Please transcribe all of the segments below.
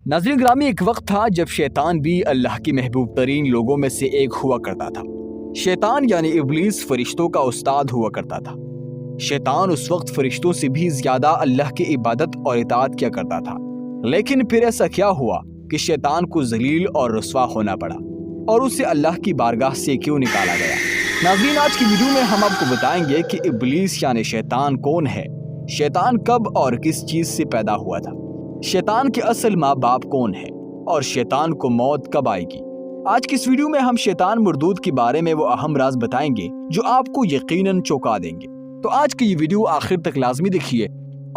नाज़रीन ग्रामी, एक वक्त था जब शैतान भी अल्लाह की महबूब तरीन लोगों में से एक हुआ करता था। शैतान यानी इब्लीस फरिश्तों का उस्ताद हुआ करता था। शैतान उस वक्त फरिश्तों से भी ज्यादा अल्लाह की इबादत और इताअत किया करता था। लेकिन फिर ऐसा क्या हुआ कि शैतान को जलील और रुस्वा होना पड़ा और उसे अल्लाह की बारगाह से क्यों निकाला गया? नाज़रीन, आज की वीडियो में हम आपको बताएंगे कि इब्लीस यानी शैतान कौन है, शैतान कब और किस चीज से पैदा हुआ था, शैतान के असल माँ बाप कौन है और शैतान को मौत कब आएगी। आज की इस वीडियो में हम शैतान मरदूद के बारे में वो अहम राज बताएंगे जो आपको यकीनन चौंका देंगे। तो आज की ये वीडियो आखिर तक लाजमी देखिए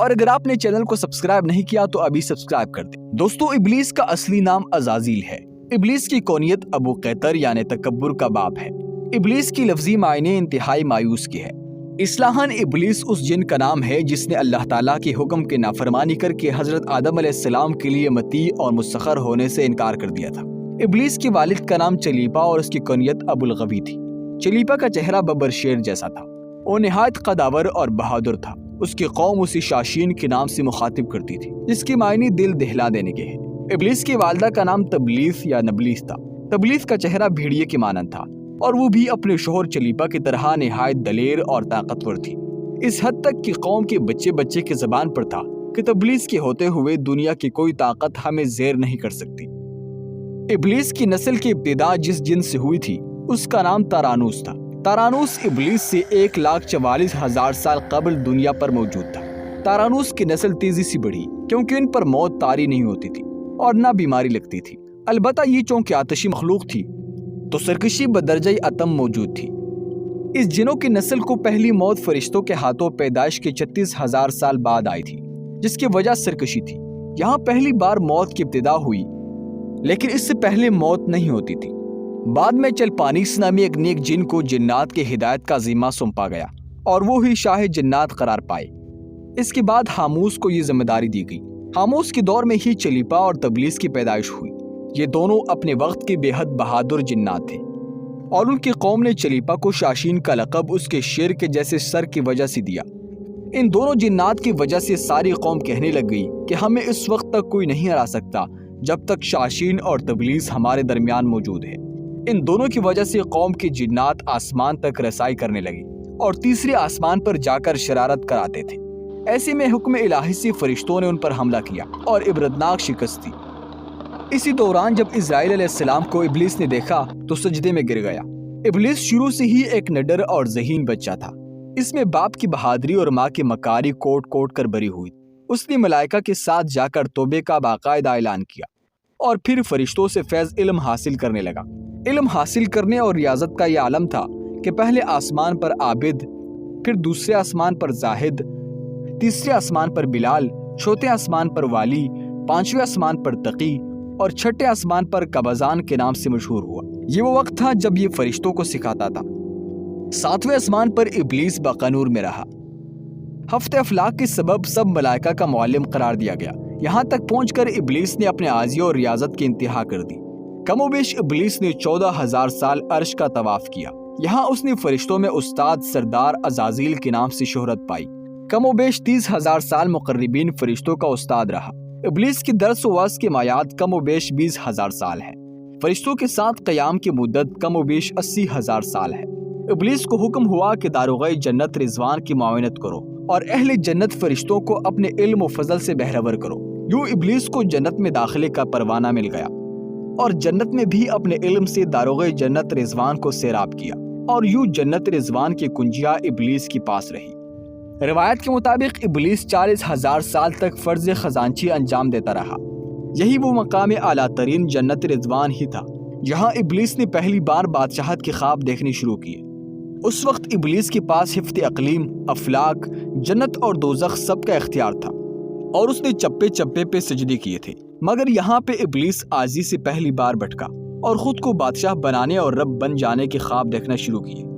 और अगर आपने चैनल को सब्सक्राइब नहीं किया तो अभी सब्सक्राइब कर दें। दोस्तों, इब्लीस का असली नाम अज़ाज़ील है। इब्लीस की कौनियत अबू कैतर यानी तकब्बुर का बाप है। इब्लीस की लफ्जी मायने इंतहाई मायूस की है। इस्लाहन इब्लीस उस जिन का नाम है जिसने अल्लाह ताला के हुक्म की नाफरमानी करके हजरत आदम अलैहिस्सलाम के लिए मती और मुसख्खर होने से इनकार कर दिया था। इब्लीस के वालिद का नाम चलीपा और उसकी कुनियत अबुल गवी थी। चलीपा का चेहरा बबर शेर जैसा था। वो निहायत कदावर और बहादुर था। उसकी कौम उसे शाशीन के नाम से मुखातिब करती थी, जिसकी मायने दिल दहला देने के है। इब्लीस की वालदा का नाम तबलीस या नबलीस था। तबलीस का चेहरा भेड़िए के मानन था और वो भी अपने शोहर चलीपा की तरह निहायत दलेर और ताकतवर थी। इस हद तक कि कौम के बच्चे बच्चे की जबान पर था कि तबलीस के होते हुए दुनिया की कोई ताकत हमें ज़ेर नहीं कर सकती। इब्लीस की नस्ल की इब्तिदा जिस जिन से हुई थी उसका नाम तारानूस था। तारानूस इब्लीस से 1,44,000 साल कबल दुनिया पर मौजूद था। तारानूस की नस्ल तेजी से बढ़ी क्योंकि इन पर मौत तारी नहीं होती थी और ना बीमारी लगती थी। अलबत्ता ये चूंकि आतशी मखलूक थी तो सरकशी बदरजा अतम मौजूद थी। इस जिनों की नस्ल को पहली मौत फरिश्तों के हाथों पैदाइश के 36,000 साल बाद आई थी, जिसकी वजह सरकशी थी। यहाँ पहली बार मौत की इब्तिदा हुई, लेकिन इससे पहले मौत नहीं होती थी। बाद में चलपानीस नामी एक नेक जिन को जिन्नात के हिदायत का जिम्मा सौंपा गया और वो ही शाह जिन्नात करार पाए। इसके बाद हामूस को ये जिम्मेदारी दी गई। हामूस के दौर में ही चलीपा और तबलीस की पैदाइश हुई। ये दोनों अपने वक्त के बेहद बहादुर जिन्नात थे और उनकी कौम ने चलीपा को शाशीन का लक़ब उसके शेर के जैसे सर की वजह से दिया। इन दोनों जिन्नात की वजह से सारी कौम कहने लग गई कि हमें इस वक्त तक कोई नहीं हरा सकता जब तक शाशीन और तबलीस हमारे दरमियान मौजूद है। इन दोनों की वजह से कौम के जिन्नात आसमान तक रसाई करने लगे और तीसरे आसमान पर जाकर शरारत कराते थे। ऐसे में हुक्म इलाही से फरिश्तों ने उन पर हमला किया और इबरतनाक शिकस्त दी। इसी दौरान जब इस्राईल अलैहिस्सलाम को इब्लीस ने देखा तो सजदे में गिर गया। इब्लीस शुरू से ही एक निडर और ज़हीन बच्चा था। इसमें बाप की बहादुरी और माँ की मकारी कोट कोट कर भरी हुई। उसने मलाइका के साथ जाकर तौबे का बाकायदा ऐलान किया और फिर फरिश्तों से फैज़ इल्म हासिल करने लगा। इल्म हासिल करने और रियाजत का यह आलम था कि पहले आसमान पर आबिद, फिर दूसरे आसमान पर जाहिद, तीसरे आसमान पर बिलाल, चौथे आसमान पर वाली, पांचवें आसमान पर तकी और छठे आसमान पर कबजान के नाम से मशहूर हुआ। ये वो वक्त था जब ये फरिश्तों को सिखाता था। सातवें आसमान पर इब्लीस बकनूर में रहा। हफ्ते अफलाक के सबब सब मलाइका का मुअल्लिम करार दिया गया। यहाँ तक पहुंचकर इब्लीस ने अपने आजिया और रियाजत की इंतहा कर दी। कमोबेश इब्लीस ने 14,000 साल अर्श का तवाफ किया। यहाँ उसने फरिश्तों में उस्ताद सरदार अज़ाज़ील के नाम से शोहरत पाई। कमोबेश 30,000 साल मुकर्रबीन फरिश्तों का उस्ताद रहा। इब्लीस की दर्स वास के मायात कमोबेश 20,000 साल है। फरिश्तों के साथ क़याम की मुद्दत कमोबेश 80,000 साल है। इब्लीस को हुक्म हुआ कि दारोग़े जन्नत रिजवान की मुआवनत करो और अहले जन्नत फरिश्तों को अपने इल्म व फजल से बहरवर करो। यूं इब्लीस को जन्नत में दाखिले का परवाना मिल गया और जन्नत में भी अपने इल्म से दारोग़े जन्नत रिजवान को सैराब किया और यूं जन्नत रिजवान की कुंजिया इब्लीस के पास रही। रिवायत के मुताबिक इब्लीस 40,000 साल तक फर्ज खजांची अंजाम देता रहा। यही वो मकाम आला तरीन जन्नत रिजवान ही था जहाँ इब्लीस ने पहली बार बादशाहत के ख्वाब देखने शुरू किए। उस वक्त इब्लीस के पास हिफ्ते अकलीम, अफलाक, जन्नत और दोज़ख सब का इख्तियार था और उसने चप्पे चप्पे पे सजदे किए थे। मगर यहाँ पे इब्लीस आजी से पहली बार भटका और खुद को बादशाह बनाने और रब बन जाने के ख्वाब देखना शुरू किए।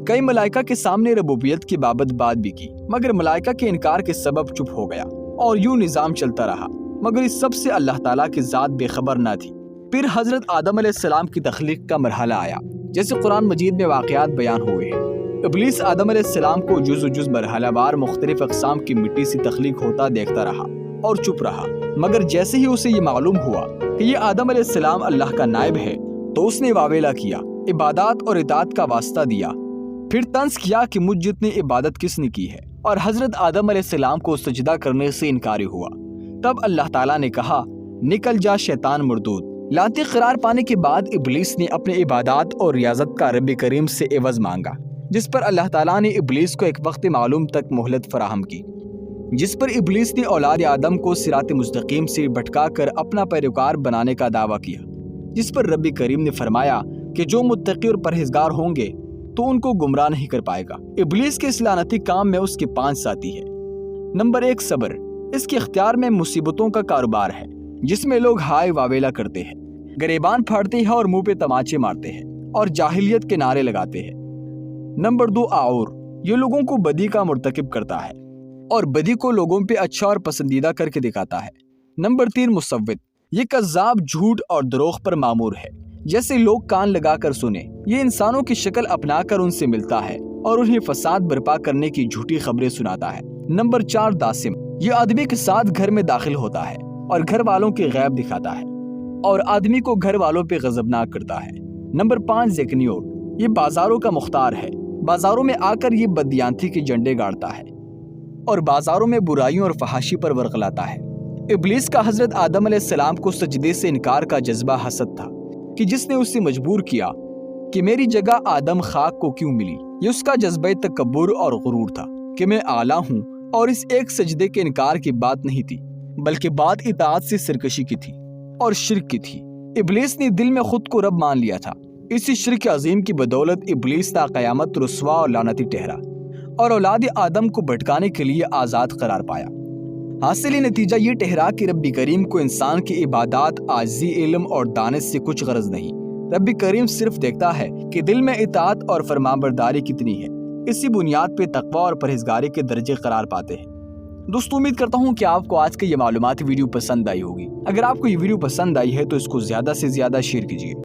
कई मलाइका के सामने रबूबियत की बाबत बात भी की, मगर मलाइका के इनकार के सबब चुप हो गया और यूं निज़ाम चलता रहा। मगर इस सब से अल्लाह ताला की ज़ात बेखबर न थी। फिर हज़रत आदम अलैहिस्सलाम की तख्लीक का मरहला आया, जैसे कुरान मजीद में वाक़यात बयान हुए हैं। इब्लीस आदम अलैहिस्सलाम को जुज़ मरहलावार मुख्तलिफ अक़साम की मिट्टी से तख्लीक होता देखता रहा اور چپ رہا، مگر جیسے ہی اسے یہ معلوم ہوا کہ یہ آدم علیہ السلام اللہ کا نائب ہے تو اس نے واویلا کیا، عبادات اور اطاعت کا واسطہ دیا، پھر طنز کیا کہ مجھ جتنی عبادت کس نے کی ہے، اور حضرت آدم علیہ السلام کو سجدہ کرنے سے انکاری ہوا۔ تب اللہ تعالیٰ نے کہا، نکل جا شیطان مردود۔ لعنتی قرار پانے کے بعد ابلیس نے اپنے عبادات اور ریاضت کا رب کریم سے عوض مانگا، جس پر اللہ تعالیٰ نے ابلیس کو ایک وقت معلوم تک مہلت فراہم کی، جس پر ابلیس نے اولاد آدم کو صراط مستقیم سے بھٹکا کر اپنا پیروکار بنانے کا دعویٰ کیا، جس پر رب کریم نے فرمایا کہ جو متقی اور پرہیزگار ہوں گے تو ان کو گمراہ نہیں کر پائے گا۔ ابلیس کے اس لعنتی کام میں اس کے 5 ساتھی ہیں۔ نمبر 1، صبر۔ اس کے اختیار میں مصیبتوں کا کاروبار ہے، جس میں لوگ ہائے واویلا کرتے ہیں، گریبان پھاڑتے ہیں اور منہ پہ تماچے مارتے ہیں اور جاہلیت کے نعرے لگاتے ہیں۔ نمبر 2، آور۔ یہ لوگوں کو بدی کا مرتکب کرتا ہے اور بدی کو لوگوں پہ اچھا اور پسندیدہ کر کے دکھاتا ہے۔ نمبر 3، مصوت۔ یہ کذاب، جھوٹ اور دروغ پر مامور ہے، جیسے لوگ کان لگا کر سنیں۔ یہ انسانوں کی شکل اپنا کر ان سے ملتا ہے اور انہیں فساد برپا کرنے کی جھوٹی خبریں سناتا ہے۔ نمبر 4، داسم۔ یہ آدمی کے ساتھ گھر میں داخل ہوتا ہے اور گھر والوں کے غیب دکھاتا ہے اور آدمی کو گھر والوں پہ غضبناک کرتا ہے۔ نمبر 5، زکنیور۔ یہ بازاروں کا مختار ہے، بازاروں میں آ کر یہ بددیانتی کے جھنڈے گاڑتا ہے اور بازاروں میں برائیوں اور فحاشی پر ورغلاتا ہے۔ ابلیس کا حضرت آدم علیہ السلام کو سجدے سے انکار کا جذبہ حسد تھا کہ جس نے اسے مجبور کیا کہ میری جگہ آدم خاک کو کیوں ملی۔ یہ اس کا جذبہ تکبر اور غرور تھا کہ میں اعلیٰ ہوں، اور اس ایک سجدے کے انکار کی بات نہیں تھی، بلکہ بات اطاعت سے سرکشی کی تھی اور شرک کی تھی۔ ابلیس نے دل میں خود کو رب مان لیا تھا۔ اسی شرک عظیم کی بدولت ابلیس تا قیامت رسوا اور لعنتی ٹھہرا اور اولاد آدم کو بھٹکانے کے لیے آزاد قرار پایا۔ حاصل نتیجہ یہ ٹھہرا کہ رب کریم کو انسان کی عبادات، عاجزی، علم اور دانش سے کچھ غرض نہیں۔ رب کریم صرف دیکھتا ہے کہ دل میں اطاعت اور فرمانبرداری کتنی ہے۔ اسی بنیاد پہ تقویٰ اور پرہیزگاری کے درجے قرار پاتے ہیں۔ دوستو، امید کرتا ہوں کہ آپ کو آج کی یہ معلوماتی ویڈیو پسند آئی ہوگی۔ اگر آپ کو یہ ویڈیو پسند آئی ہے تو اس کو زیادہ سے زیادہ شیئر کیجیے۔